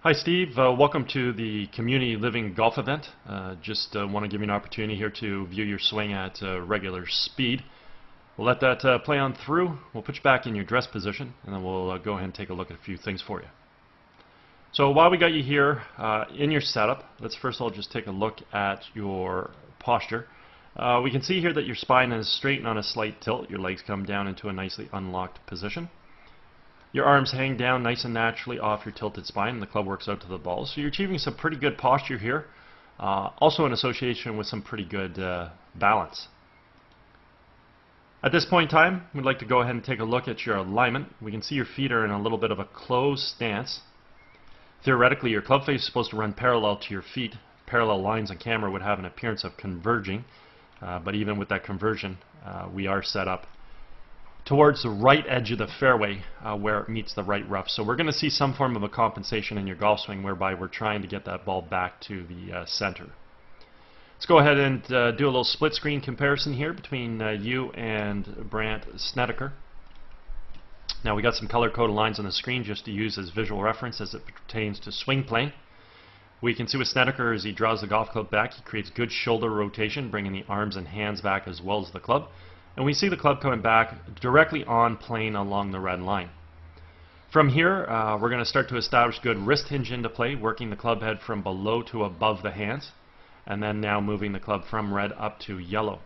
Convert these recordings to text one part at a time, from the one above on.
Hi Steve, welcome to the Community Living Golf event. Just want to give you an opportunity here to view your swing at regular speed. We'll let that play on through. We'll put you back in your dress position and then we'll go ahead and take a look at a few things for you. So while we got you here in your setup, let's first of all just take a look at your posture. We can see here that your spine is straight and on a slight tilt. Your legs come down into a nicely unlocked position. Your arms hang down nice and naturally off your tilted spine and the club works out to the ball. So you're achieving some pretty good posture here, also in association with some pretty good balance. At this point in time, we'd like to go ahead and take a look at your alignment. We can see your feet are in a little bit of a closed stance. Theoretically, your club face is supposed to run parallel to your feet. Parallel lines on camera would have an appearance of converging, but even with that conversion, we are set up towards the right edge of the fairway where it meets the right rough. So we're going to see some form of a compensation in your golf swing whereby we're trying to get that ball back to the center. Let's go ahead and do a little split screen comparison here between you and Brandt Snedeker. Now we got some color-coded lines on the screen just to use as visual reference as it pertains to swing plane. We can see with Snedeker as he draws the golf club back, he creates good shoulder rotation, bringing the arms and hands back as well as the club. And we see the club coming back directly on plane along the red line. From here, we're going to start to establish good wrist hinge into play, working the club head from below to above the hands, and then now moving the club from red up to yellow.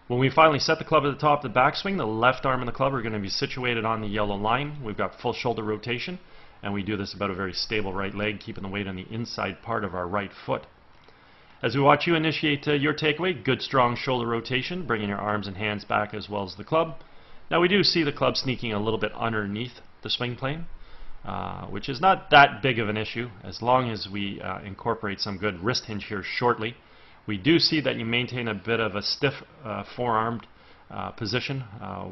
When we finally set the club at the top of the backswing, the left arm and the club are going to be situated on the yellow line. We've got full shoulder rotation, and we do this about a very stable right leg, keeping the weight on the inside part of our right foot. As we watch you initiate your takeaway, good strong shoulder rotation, bringing your arms and hands back as well as the club. Now we do see the club sneaking a little bit underneath the swing plane, which is not that big of an issue as long as we incorporate some good wrist hinge here shortly. We do see that you maintain a bit of a stiff forearmed position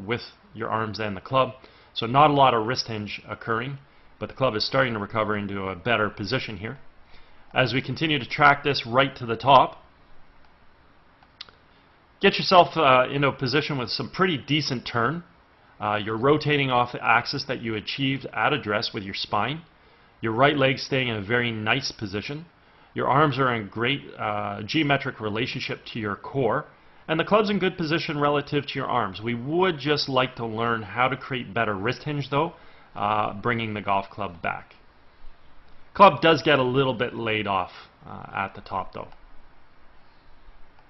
with your arms and the club, so not a lot of wrist hinge occurring, but the club is starting to recover into a better position here. As we continue to track this right to the top, get yourself into a position with some pretty decent turn. You're rotating off the axis that you achieved at address with your spine. Your right leg staying in a very nice position. Your arms are in great geometric relationship to your core. And the club's in good position relative to your arms. We would just like to learn how to create better wrist hinge though, bringing the golf club back. Club does get a little bit laid off at the top though.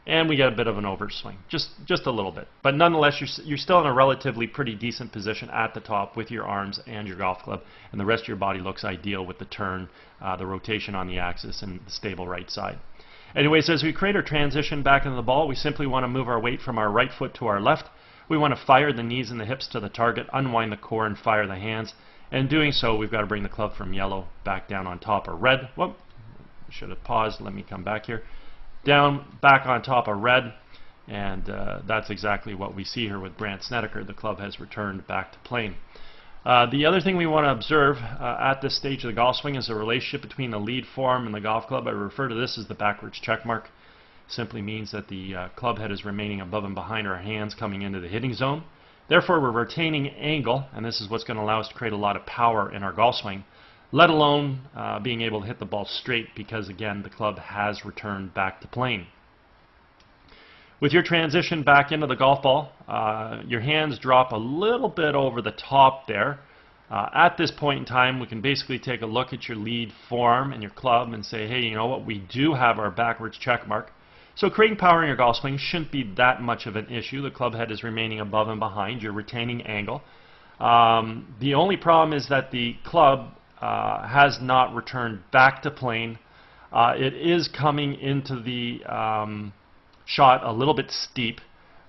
And we get a bit of an overswing, just a little bit. But nonetheless, you're still in a relatively pretty decent position at the top with your arms and your golf club, and the rest of your body looks ideal with the turn, the rotation on the axis, and the stable right side. Anyways, as we create our transition back into the ball, we simply want to move our weight from our right foot to our left. We want to fire the knees and the hips to the target, unwind the core, and fire the hands. And doing so, we've got to bring the club from yellow back down on top of red. Whoop, should have paused. Let me come back here. Down, back on top of red. And that's exactly what we see here with Brandt Snedeker. The club has returned back to plane. The other thing we want to observe at this stage of the golf swing is the relationship between the lead form and the golf club. I refer to this as the backwards check mark. Simply means that the club head is remaining above and behind our hands coming into the hitting zone. Therefore, we're retaining angle, and this is what's going to allow us to create a lot of power in our golf swing, let alone being able to hit the ball straight because, again, the club has returned back to plane. With your transition back into the golf ball, your hands drop a little bit over the top there. At this point in time, we can basically take a look at your lead form and your club and say, hey, you know what, we do have our backwards check mark. So creating power in your golf swing shouldn't be that much of an issue. The club head is remaining above and behind. You're retaining angle. The only problem is that the club has not returned back to plane. It is coming into the shot a little bit steep.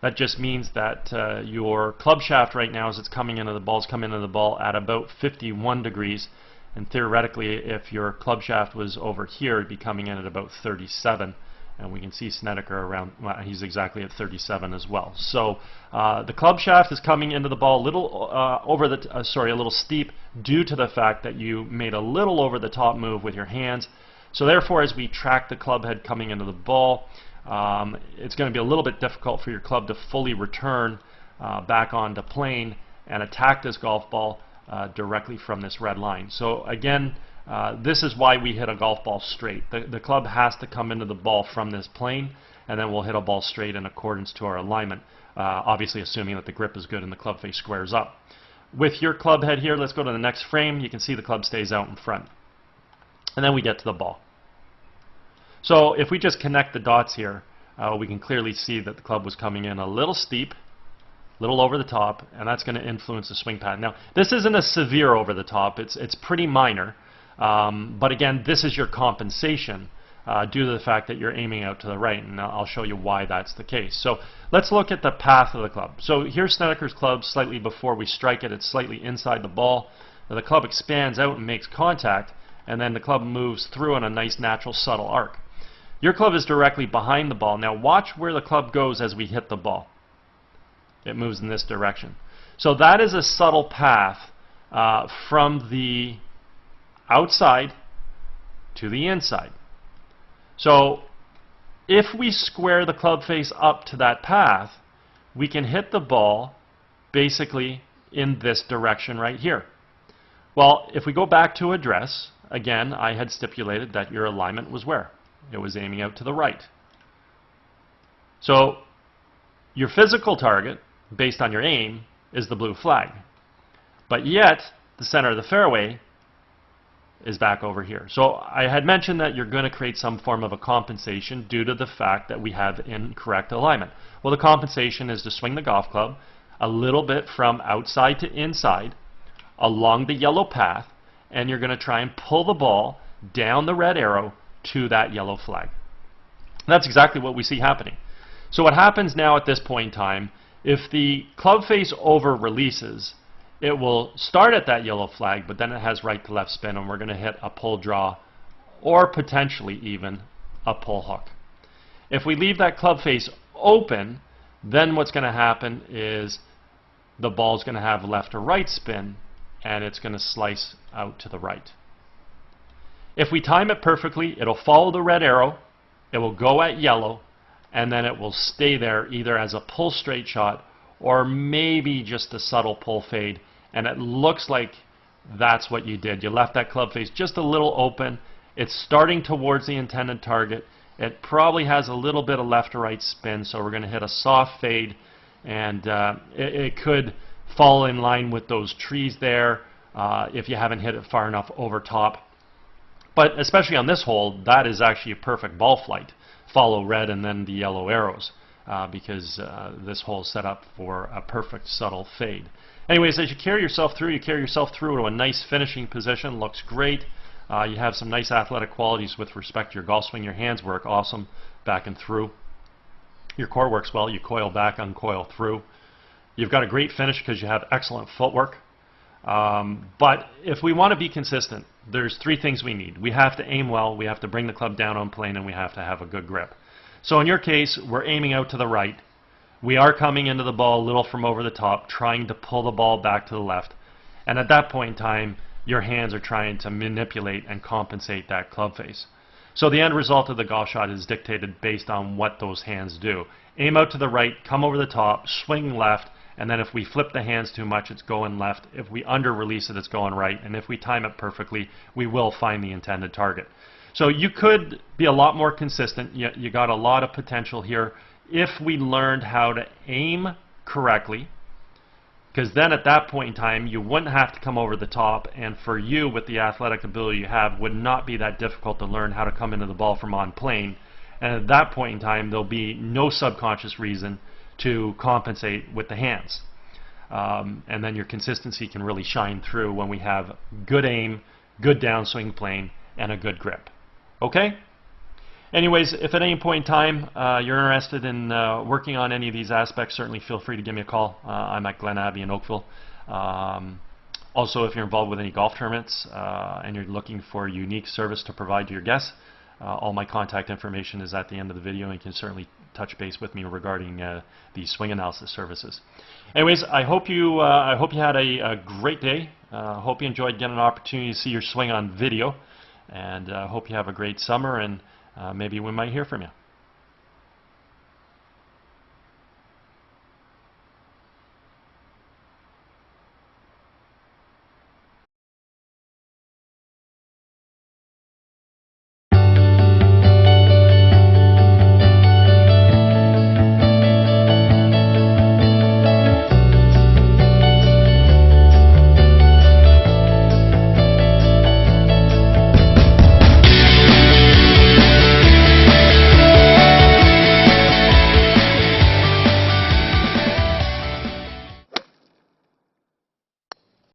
That just means that your club shaft right now as it's coming into the ball is coming into the ball at about 51 degrees. And theoretically, if your club shaft was over here, it'd be coming in at about 37. And we can see Snedeker around, well, he's exactly at 37 as well. So the club shaft is coming into the ball a little a little steep due to the fact that you made a little over the top move with your hands. So therefore, as we track the club head coming into the ball, it's going to be a little bit difficult for your club to fully return back onto plane and attack this golf ball directly from this red line. So again, This is why we hit a golf ball straight. The club has to come into the ball from this plane, and then we'll hit a ball straight in accordance to our alignment, obviously assuming that the grip is good and the club face squares up. With your club head here, let's go to the next frame. You can see the club stays out in front. And then we get to the ball. So if we just connect the dots here, we can clearly see that the club was coming in a little steep, a little over the top, and that's going to influence the swing pattern. Now, this isn't a severe over the top. It's pretty minor. But again, this is your compensation due to the fact that you're aiming out to the right, and I'll show you why that's the case. So let's look at the path of the club. So here's Snedeker's club slightly before we strike it. It's slightly inside the ball. Now the club expands out and makes contact, and then the club moves through in a nice natural subtle arc. Your club is directly behind the ball. Now watch where the club goes as we hit the ball. It moves in this direction. So that is a subtle path from the outside to the inside. So if we square the club face up to that path, we can hit the ball basically in this direction right here. Well, if we go back to address, again, I had stipulated that your alignment was where? It was aiming out to the right. So your physical target, based on your aim, is the blue flag. But yet, the center of the fairway is back over here. So I had mentioned that you're going to create some form of a compensation due to the fact that we have incorrect alignment. Well, the compensation is to swing the golf club a little bit from outside to inside along the yellow path, and you're going to try and pull the ball down the red arrow to that yellow flag. That's exactly what we see happening. So what happens now at this point in time, if the club face over releases, it will start at that yellow flag, but then it has right to left spin, and we're going to hit a pull draw or potentially even a pull hook. If we leave that club face open, then what's going to happen is the ball's going to have left or right spin, and it's going to slice out to the right. If we time it perfectly, it'll follow the red arrow, it will go at yellow, and then it will stay there either as a pull straight shot or maybe just a subtle pull fade. And it looks like that's what you did. You left that club face just a little open. It's starting towards the intended target. It probably has a little bit of left or right spin, so we're going to hit a soft fade, and it could fall in line with those trees there if you haven't hit it far enough over top. But especially on this hole, that is actually a perfect ball flight. Follow red and then the yellow arrows because this hole is set up for a perfect subtle fade. Anyways, as you carry yourself through to a nice finishing position. Looks great. You have some nice athletic qualities with respect to your golf swing. Your hands work awesome back and through. Your core works well. You coil back, uncoil through. You've got a great finish because you have excellent footwork. But if we want to be consistent, there's three things we need. We have to aim well, we have to bring the club down on plane, and we have to have a good grip. So in your case, we're aiming out to the right. We are coming into the ball a little from over the top, trying to pull the ball back to the left. And at that point in time, your hands are trying to manipulate and compensate that club face. So the end result of the golf shot is dictated based on what those hands do. Aim out to the right, come over the top, swing left, and then if we flip the hands too much, it's going left. If we under-release it, it's going right. And if we time it perfectly, we will find the intended target. So you could be a lot more consistent. You got a lot of potential here if we learned how to aim correctly, because then at that point in time, you wouldn't have to come over the top, and for you, with the athletic ability you have, would not be that difficult to learn how to come into the ball from on plane. And at that point in time, there'll be no subconscious reason to compensate with the hands. And then your consistency can really shine through when we have good aim, good downswing plane, and a good grip. Okay? Anyways, if at any point in time you're interested in working on any of these aspects, certainly feel free to give me a call. I'm at Glen Abbey in Oakville. Also, if you're involved with any golf tournaments and you're looking for a unique service to provide to your guests, all my contact information is at the end of the video, and you can certainly touch base with me regarding the swing analysis services. Anyways, I hope you had a great day. Hope you enjoyed getting an opportunity to see your swing on video, and hope you have a great summer, and maybe we might hear from you.